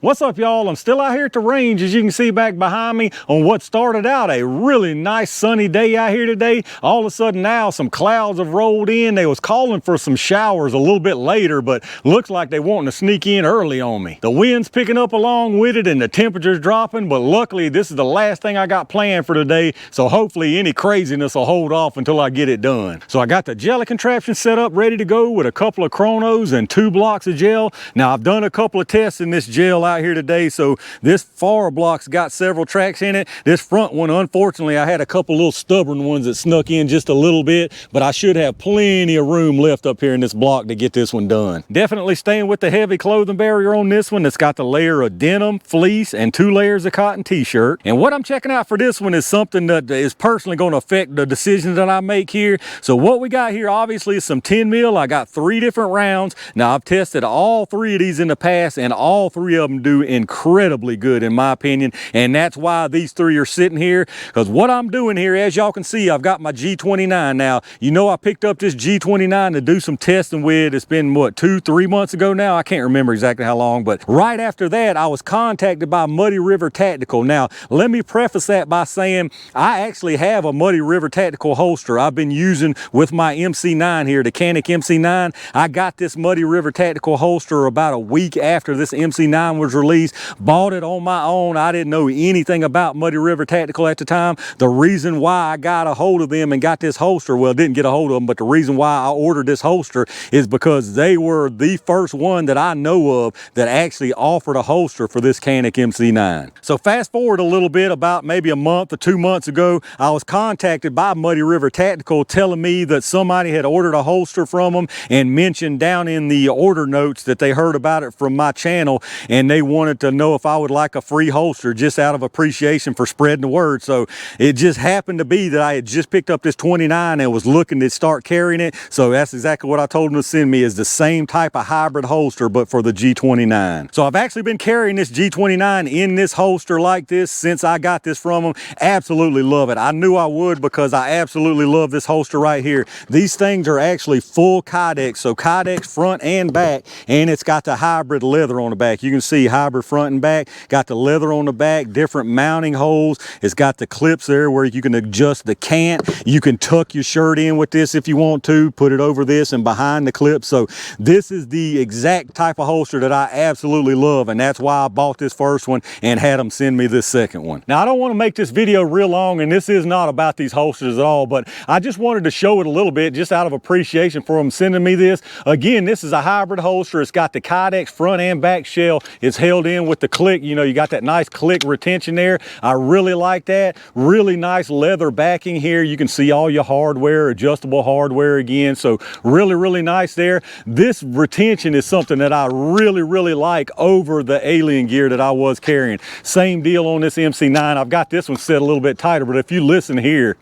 What's up, y'all? I'm still out here at the range, as you can see back behind me, on what started out a really nice sunny day out here today. All of a sudden now some clouds have rolled in. They was calling for some showers a little bit later, but looks like they wanting to sneak in early on me. The wind's picking up along with it and the temperature's dropping, but luckily this is the last thing I got planned for today, so hopefully any craziness will hold off until I get it done. So I got the jelly contraption set up ready to go with a couple of chronos and 2 blocks of gel. Now I've done a couple of tests in this gel out here today, so this far block's got several tracks in it. This front one, unfortunately, I had a couple little stubborn ones that snuck in just a little bit, but I should have plenty of room left up here in this block to get this one done. Definitely staying with the heavy clothing barrier on this one. It's got the layer of denim, fleece, and 2 layers of cotton t-shirt. And what I'm checking out for this one is something that is personally going to affect the decisions that I make here. So what we got here obviously is some 10 mil. I got 3 different rounds. Now I've tested all 3 of these in the past, and all 3 of them do incredibly good in my opinion, and that's why these 3 are sitting here. Because what I'm doing here, as y'all can see, I've got my G29. Now you know I picked up this G29 to do some testing with. It's been what, 2-3 months ago now, I can't remember exactly how long, but right after that I was contacted by Muddy River Tactical. Now let me preface that by saying I actually have a Muddy River Tactical holster I've been using with my MC9 here, the Canic MC9. I got this Muddy River Tactical holster about a week after this MC9 was released. Bought it on my own. I didn't know anything about Muddy River Tactical at the time. The reason why I got a hold of them and got this holster, well, didn't get a hold of them, but the reason why I ordered this holster is because they were the first one that I know of that actually offered a holster for this Canic MC9. So fast forward a little bit, about maybe a month or 2 months ago, I was contacted by Muddy River Tactical telling me that somebody had ordered a holster from them and mentioned down in the order notes that they heard about it from my channel, and they wanted to know if I would like a free holster just out of appreciation for spreading the word. So it just happened to be that I had just picked up this 29 and was looking to start carrying it. So that's exactly what I told them to send me, is the same type of hybrid holster but for the G29. So I've actually been carrying this G29 in this holster like this since I got this from them. Absolutely love it. I knew I would because I absolutely love this holster right here. These things are actually full Kydex, so Kydex front and back, and it's got the hybrid leather on the back. You can see hybrid front and back, got the leather on the back, different mounting holes. It's got the clips there where you can adjust the cant. You can tuck your shirt in with this if you want to, put it over this and behind the clip. So this is the exact type of holster that I absolutely love, and that's why I bought this first one and had them send me this second one. Now I don't want to make this video real long, and this is not about these holsters at all, but I just wanted to show it a little bit just out of appreciation for them sending me this. Again, this is a hybrid holster. It's got the Kydex front and back shell. It's held in with the click. You know, you got that nice click retention there. I really like that. Really nice leather backing here. You can see all your hardware, adjustable hardware again. So really nice there. This retention is something that I really like over the alien gear that I was carrying. Same deal on this MC9. I've got this one set a little bit tighter, but if you listen here,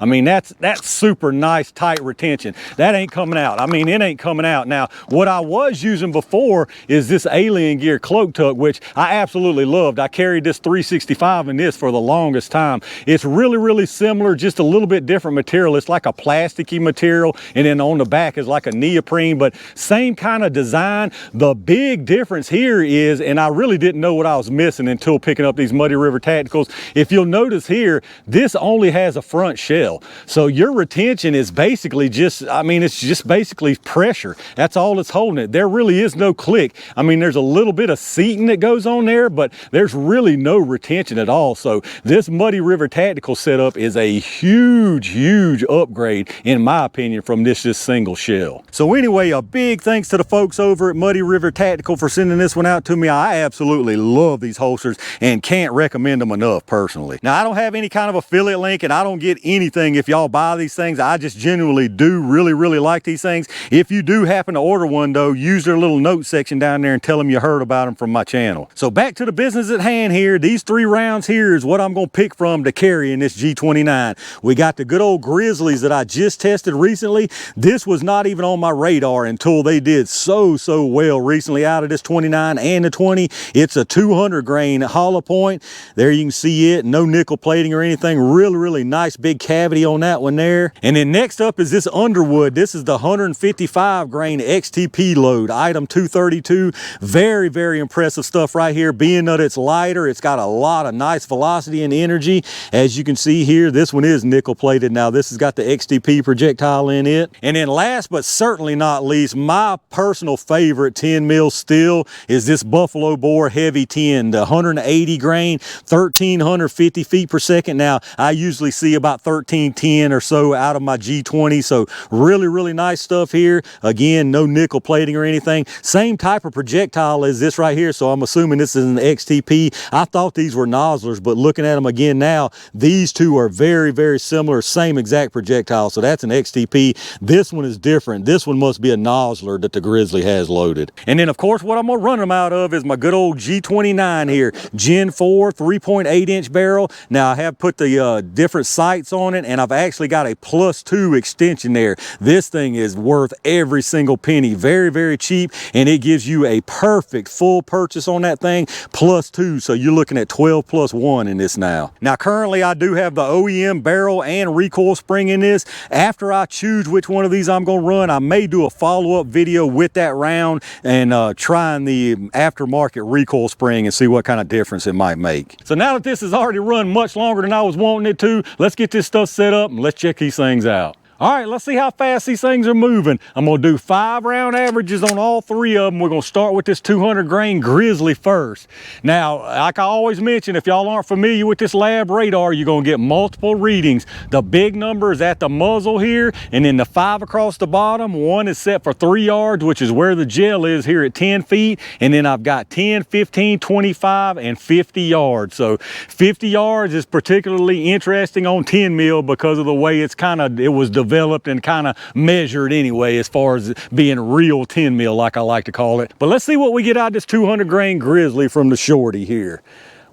I mean, that's super nice, tight retention. That ain't coming out. I mean, it ain't coming out. Now, what I was using before is this alien gear cloak tuck, which I absolutely loved. I carried this 365 in this for the longest time. It's really similar, just a little bit different material. It's like a plasticky material, and then on the back is like a neoprene, but same kind of design. The big difference here is, and I really didn't know what I was missing until picking up these Muddy River Tacticals. If you'll notice here, this only has a front shell. So your retention is basically just, I mean, it's just basically pressure. That's all it's holding it. There really is no click. I mean, there's a little bit of seating that goes on there, but there's really no retention at all. So this Muddy River Tactical setup is a huge upgrade, in my opinion, from this just single shell. So anyway, a big thanks to the folks over at Muddy River Tactical for sending this one out to me. I absolutely love these holsters and can't recommend them enough personally. Now, I don't have any kind of affiliate link, and I don't get anything if y'all buy these things. I just genuinely do really like these things. If you do happen to order one though, use their little note section down there and tell them you heard about them from my channel. So back to the business at hand here. These 3 rounds here is what I'm going to pick from to carry in this G29. We got the good old Grizzlies that I just tested recently. This was not even on my radar until they did so well recently out of this 29 and the 20. It's a 200 grain hollow point. There you can see it. No nickel plating or anything. Really nice big cab cavity on that one there. And then next up is this Underwood. This is the 155 grain XTP load, item 232. Very, very impressive stuff right here. Being that it's lighter, it's got a lot of nice velocity and energy. As you can see here, this one is nickel plated. Now this has got the XTP projectile in it. And then last but certainly not least, my personal favorite 10 mil still is this Buffalo Bore Heavy 10, the 180 grain, 1350 feet per second. Now I usually see about 1310 or so out of my G20, so really, really nice stuff here. Again, no nickel plating or anything. Same type of projectile as this right here, so I'm assuming this is an XTP. I thought these were nozzlers, but looking at them again now, these two are very, very similar, same exact projectile, so that's an XTP. This one is different. This one must be a nozzler that the Grizzly has loaded. And then of course what I'm gonna run them out of is my good old G29 here, Gen 4 3.8 inch barrel. Now I have put the different sights on it, and I've actually got a +2 extension there. This thing is worth every single penny. Very, very cheap, and it gives you a perfect full purchase on that thing, +2, so you're looking at 12 + 1 in this now. Now currently I do have the OEM barrel and recoil spring in this. After I choose which one of these I'm gonna run, I may do a follow-up video with that round and trying the aftermarket recoil spring and see what kind of difference it might make. So now that this has already run much longer than I was wanting it to, let's get this stuff set up and let's check these things out. All right, let's see how fast these things are moving. I'm gonna do 5 round averages on all 3 of them. We're gonna start with this 200 grain Grizzly first. Now, like I always mention, if y'all aren't familiar with this lab radar, you're gonna get multiple readings. The big number is at the muzzle here, and then the 5 across the bottom. One is set for 3 yards, which is where the gel is here at 10 feet. And then I've got 10, 15, 25, and 50 yards. So 50 yards is particularly interesting on 10 mil because of the way it was developed and kind of measured anyway, as far as being real 10 mil, like I like to call it. But let's see what we get out of this 200 grain Grizzly from the shorty here.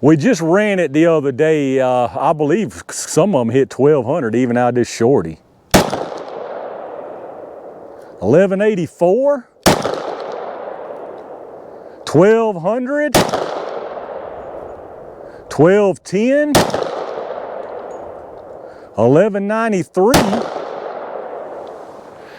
We just ran it the other day. I believe some of them hit 1200 even out of this shorty. 1184, 1200, 1210, 1193,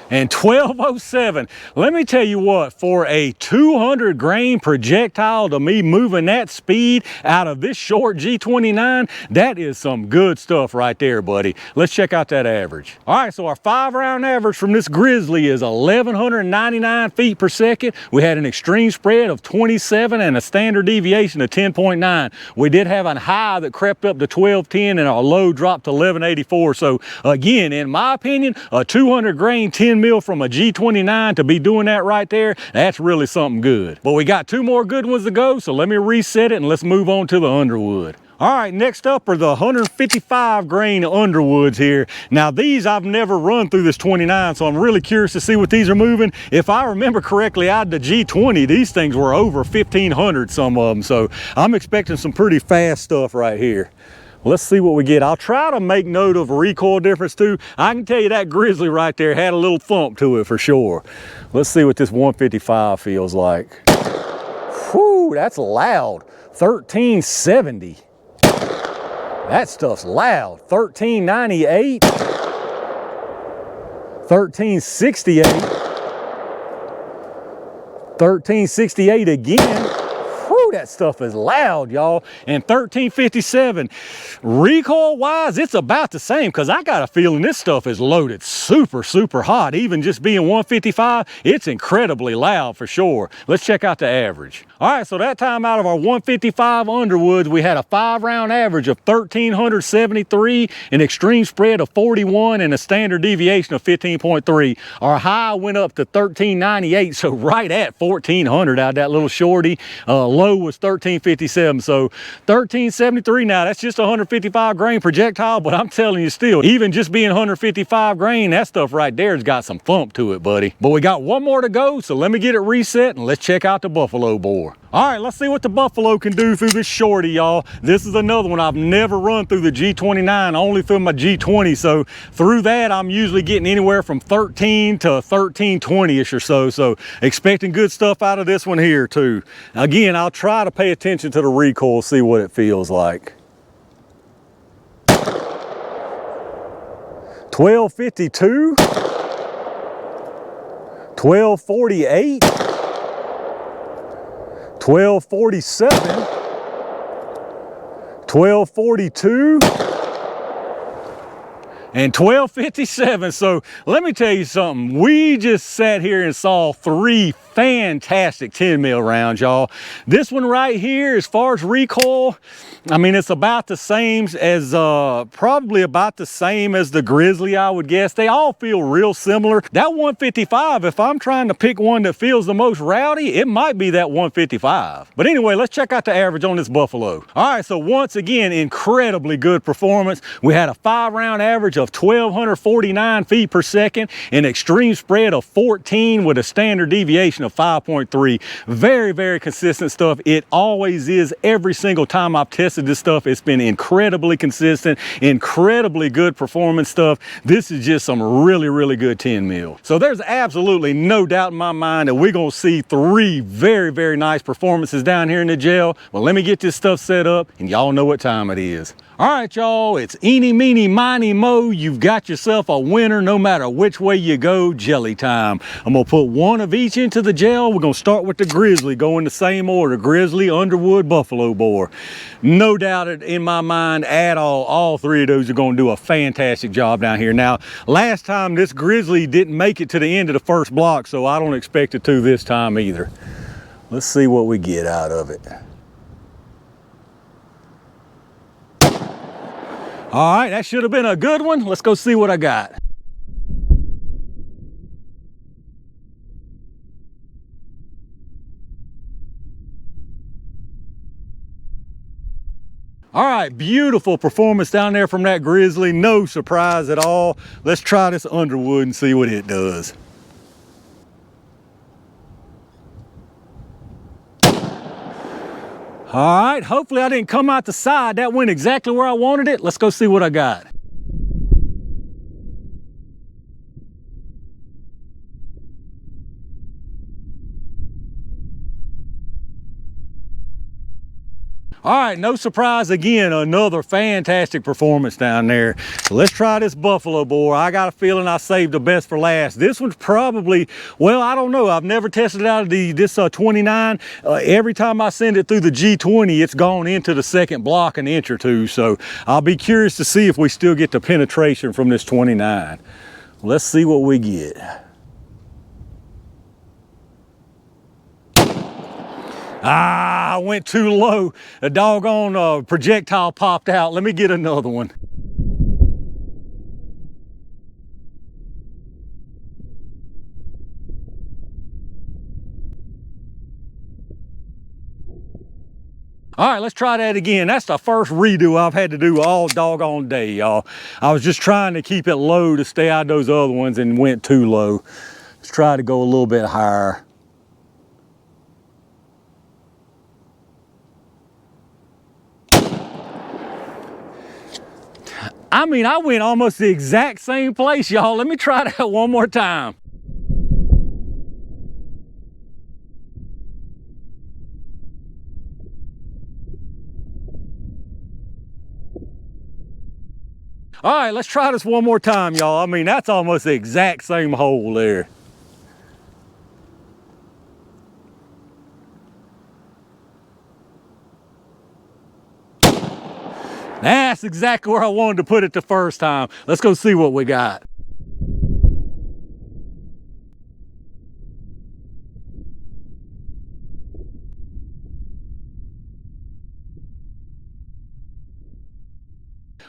and 1207. Let me tell you what, for a 200 grain projectile, to me moving that speed out of this short G29, that is some good stuff right there, buddy. Let's check out that average. All right, so our 5 round average from this Grizzly is 1199 feet per second. We had an extreme spread of 27 and a standard deviation of 10.9. We did have a high that crept up to 1210 and our low dropped to 1184. So again, in my opinion, a 200 grain 10 mil from a G29 to be doing that right there, that's really something good. But we got 2 more good ones to go, so let me reset it and let's move on to the Underwood. All right, next up are the 155 grain Underwoods here. Now these I've never run through this 29, so I'm really curious to see what these are moving. If I remember correctly, out of the G20, these things were over 1500, some of them, so I'm expecting some pretty fast stuff right here. Let's see what we get. I'll try to make note of recoil difference too. I can tell you that Grizzly right there had a little thump to it for sure. Let's see what this 155 feels like. Whew, that's loud. 1370. That stuff's loud. 1398. 1368. 1368 again. Whew, that stuff is loud, y'all. And 1357. Recoil wise, it's about the same, because I got a feeling this stuff is loaded super, super hot. Even just being 155, it's incredibly loud for sure. Let's check out the average. All right, so that time out of our 155 Underwoods, we had a 5 round average of 1373, an extreme spread of 41, and a standard deviation of 15.3. Our high went up to 1398, so right at 1400 out of that little shorty. Low was 1357, so 1373. Now that's just a 155 grain projectile, but I'm telling you still, even just being 155 grain, that stuff right there has got some thump to it, buddy. But we got 1 more to go, so let me get it reset and let's check out the Buffalo Bore. All right, let's see what the Buffalo can do through this shorty, y'all. This is another one I've never run through the G29, only through my G20. So through that, I'm usually getting anywhere from 13 to 1320-ish or so. So expecting good stuff out of this one here too. Again, I'll try to pay attention to the recoil, see what it feels like. 1252, 1248, 1247, 1242, and 1257. So let me tell you something. We just sat here and saw 3 fantastic 10 mil rounds, y'all. This one right here, as far as recoil, I mean, it's about the same as, probably about the same as the Grizzly, I would guess. They all feel real similar. That 155, if I'm trying to pick one that feels the most rowdy, it might be that 155. But anyway, let's check out the average on this Buffalo. All right, so once again, incredibly good performance. We had a 5-round average of 1,249 feet per second, an extreme spread of 14 with a standard deviation of 5.3. Very, very consistent stuff. It always is. Every single time I've tested this stuff, it's been incredibly consistent, incredibly good performance stuff. This is just some really, really good 10 mil. So there's absolutely no doubt in my mind that we're gonna see 3 very, very nice performances down here in the jail. Well, let me get this stuff set up and y'all know what time it is. All right, y'all, it's eeny, meeny, miny, mo. You've got yourself a winner no matter which way you go. Jelly time. I'm gonna put 1 of each into the gel. We're gonna start with the Grizzly, go in the same order. Grizzly, Underwood, Buffalo bore. No doubt in my mind at all 3 of those are gonna do a fantastic job down here. Now, last time this Grizzly didn't make it to the end of the first block, so I don't expect it to this time either. Let's see what we get out of it. All right, that should have been a good one. Let's go see what I got. All right, beautiful performance down there from that Grizzly. No surprise at all. Let's try this Underwood and see what it does. All right, hopefully I didn't come out the side. That went exactly where I wanted it. Let's go see what I got. All right, no surprise again, another fantastic performance down there. So let's try this Buffalo bore. I got a feeling I saved the best for last. This one's probably, well, I don't know. I've never tested it out of this 29. Every time I send it through the G20, it's gone into the second block an inch or two. So I'll be curious to see if we still get the penetration from this 29. Let's see what we get. Ah, I went too low. A doggone projectile popped out. Let me get another one. All right, let's try that again. That's the first redo I've had to do all doggone day, y'all. I was just trying to keep it low to stay out of those other ones and went too low. Let's try to go a little bit higher. I mean, I went almost the exact same place, y'all. Let me try that one more time. All right, let's try this one more time, y'all. I mean, that's almost the exact same hole there. That's exactly where I wanted to put it the first time. Let's go see what we got.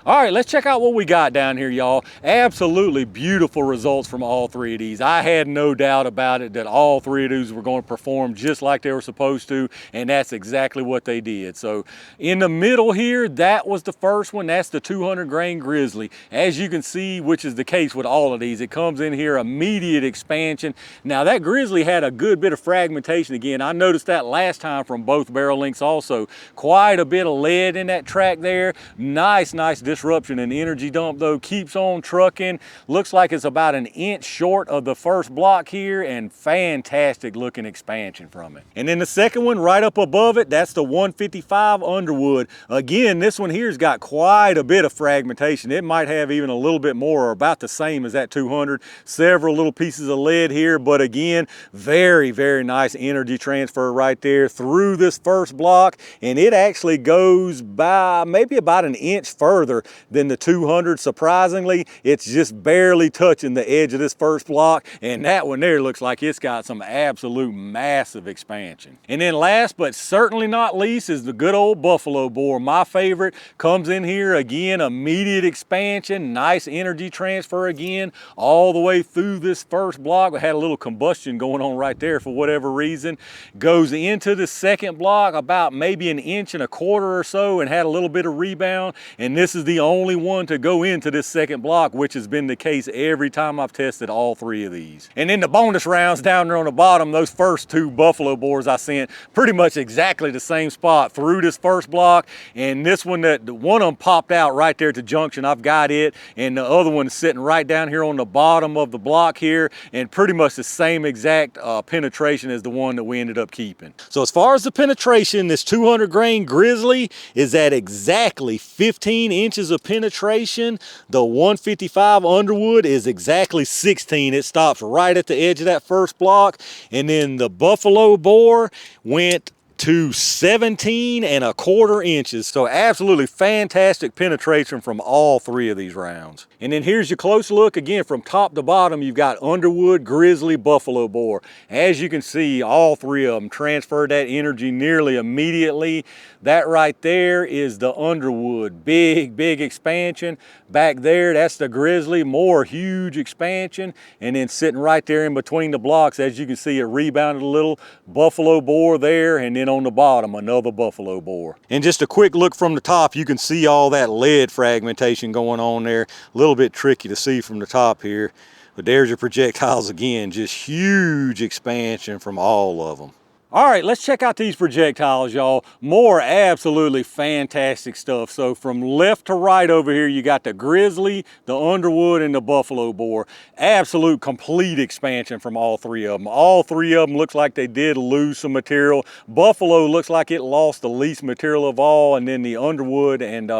All right, let's check out what we got down here, y'all. Absolutely beautiful results from all 3 of these. I had no doubt about it that all 3 of these were going to perform just like they were supposed to, and that's exactly what they did. So in the middle here, that was the first one. That's the 200 grain Grizzly. As you can see, which is the case with all of these, it comes in here immediate expansion. Now that Grizzly had a good bit of fragmentation again. I noticed that last time from both barrel lengths also. Quite a bit of lead in that track there. Nice disruption and energy dump though. Keeps on trucking. Looks like it's about an inch short of the first block here, and fantastic looking expansion from it. And then the second one right up above it, that's the 155 Underwood. Again, this one here's got quite a bit of fragmentation. It might have even a little bit more, or about the same as that 200. Several little pieces of lead here, but again, very, very nice energy transfer right there through this first block. And it actually goes by maybe about an inch further than the 200. Surprisingly, it's just barely touching the edge of this first block, and that one there looks like it's got some absolute massive expansion. And then last but certainly not least is the good old buffalo bore. My favorite. Comes in here again, immediate expansion, nice energy transfer again all the way through this first block. We had a little combustion going on right there for whatever reason. Goes into the second block about maybe an inch and a quarter or so, and had a little bit of rebound. And this is the only one to go into this second block, which has been the case every time I've tested all three of these. And then the bonus rounds down there on the bottom, those first two buffalo bores I sent, pretty much exactly the same spot through this first block. And this one, that one of them popped out right there at the junction, I've got it, and the other one's sitting right down here on the bottom of the block here, and pretty much the same exact penetration as the one that we ended up keeping. So as far as the penetration, this 200 grain Grizzly is at exactly 15 inches of penetration. The 155 Underwood is exactly 16. It stops right at the edge of that first block. And then the buffalo bore went to 17 1/4 inches. So absolutely fantastic penetration from all three of these rounds. And then here's your close look again from top to bottom. You've got Underwood, Grizzly, buffalo bore. As you can see, all three of them transferred that energy nearly immediately. That right there is the Underwood, big expansion. Back there, that's the Grizzly, more huge expansion. And then sitting right there in between the blocks, as you can see, it rebounded a little. Buffalo bore there, and then on the bottom, another buffalo bore. And just a quick look from the top, you can see all that lead fragmentation going on there. A little bit tricky to see from the top here, but there's your projectiles again, just huge expansion from all of them. All right, let's check out these projectiles, y'all. More absolutely fantastic stuff. So from left to right over here, you got the Grizzly, the Underwood, and the buffalo bore. Absolute complete expansion from all three of them. All three of them looks like they did lose some material. Buffalo looks like it lost the least material of all, and then the Underwood and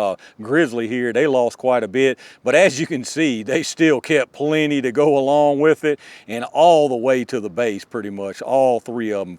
Grizzly here, they lost quite a bit. But as you can see, they still kept plenty to go along with it, and all the way to the base pretty much. All three of them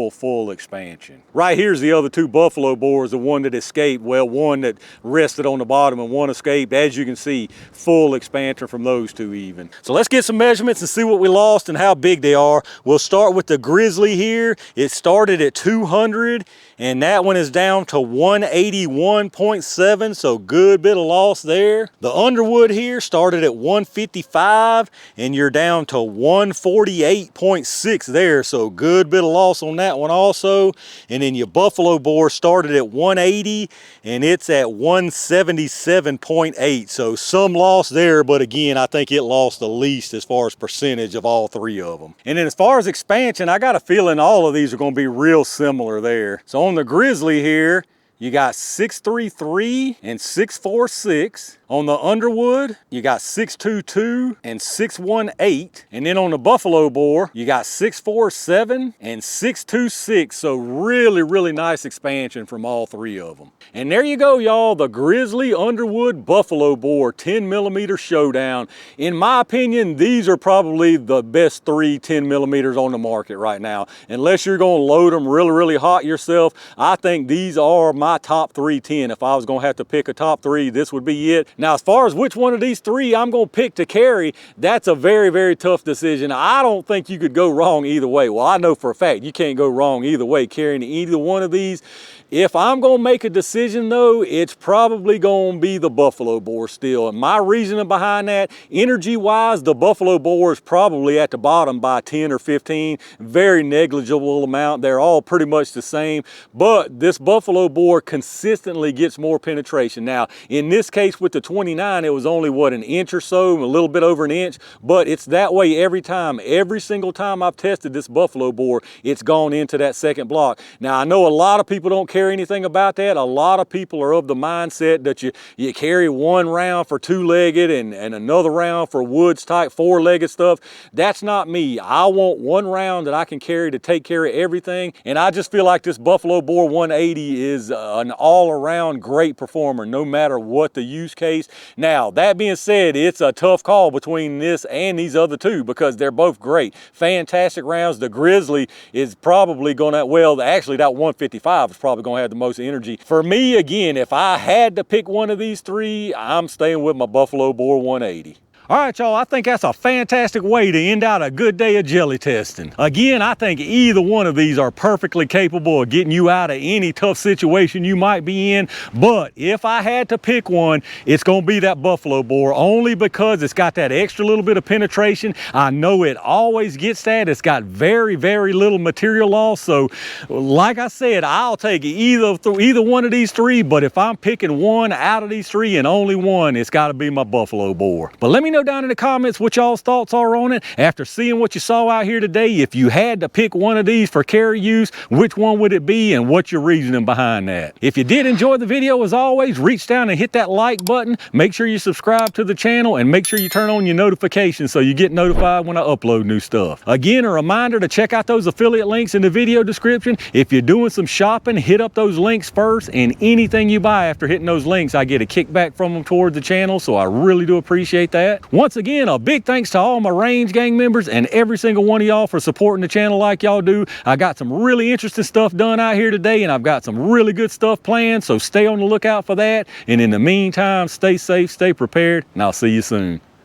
full expansion. Right here's the other two buffalo bores, the one that escaped, well, one that rested on the bottom and one escaped. As you can see, full expansion from those two even. So let's get some measurements and see what we lost and how big they are. We'll start with the Grizzly here. It started at 200, and that one is down to 181.7, so good bit of loss there. The Underwood here started at 155, and you're down to 148.6 there, so good bit of loss on that one also. And then your buffalo bore started at 180, and it's at 177.8, so some loss there, but again, I think it lost the least as far as percentage of all three of them. And then as far as expansion, I got a feeling all of these are going to be real similar there. So on the Grizzly here, you got 633 and 646. On the Underwood, you got 622 and 618. And then on the buffalo bore, you got 647 and 626. So really nice expansion from all three of them. And there you go, y'all, the Grizzly Underwood buffalo bore 10mm showdown. In my opinion, these are probably the best three 10mm on the market right now. Unless you're gonna load them really hot yourself, I think these are my top 310. If I was gonna have to pick a top three, this would be it. Now, as far as which one of these three I'm gonna pick to carry, that's a very tough decision. I don't think you could go wrong either way. Well, I know for a fact you can't go wrong either way carrying either one of these. If I'm gonna make a decision though, it's probably gonna be the buffalo bore still. And my reasoning behind that, energy wise, the buffalo bore is probably at the bottom by 10 or 15, very negligible amount. They're all pretty much the same, but this buffalo bore consistently gets more penetration. Now, in this case with the 29, it was only, what, an inch or so, a little bit over an inch, but it's that way every time. Every single time I've tested this buffalo bore, it's gone into that second block. Now, I know a lot of people don't care anything about that. A lot of people are of the mindset that you carry one round for two-legged and another round for woods type four-legged stuff. That's not me. I want one round that I can carry to take care of everything, and I just feel like this buffalo bore 180 is an all-around great performer, no matter what the use case. Now, that being said, it's a tough call between this and these other two because they're both great. Fantastic rounds. The Grizzly is probably gonna, well, actually that 155 is probably gonna have the most energy. For me, again, if I had to pick one of these three, I'm staying with my buffalo bore 180. All right, y'all, I think that's a fantastic way to end out a good day of jelly testing. Again, I think either one of these are perfectly capable of getting you out of any tough situation you might be in. But if I had to pick one, it's gonna be that buffalo bore, only because it's got that extra little bit of penetration. I know it always gets that. It's got very, very little material loss. So like I said, I'll take either one of these three, but if I'm picking one out of these three and only one, it's gotta be my buffalo bore. But let me know down in the comments what y'all's thoughts are on it. After seeing what you saw out here today, if you had to pick one of these for carry use, which one would it be and what's your reasoning behind that? If you did enjoy the video, as always, reach down and hit that like button. Make sure you subscribe to the channel and make sure you turn on your notifications so you get notified when I upload new stuff. Again, a reminder to check out those affiliate links in the video description. If you're doing some shopping, hit up those links first, and anything you buy after hitting those links, I get a kickback from them towards the channel, so I really do appreciate that. Once again, a big thanks to all my Range Gang members and every single one of y'all for supporting the channel like y'all do. I got some really interesting stuff done out here today, and I've got some really good stuff planned, so stay on the lookout for that. And in the meantime, stay safe, stay prepared, and I'll see you soon.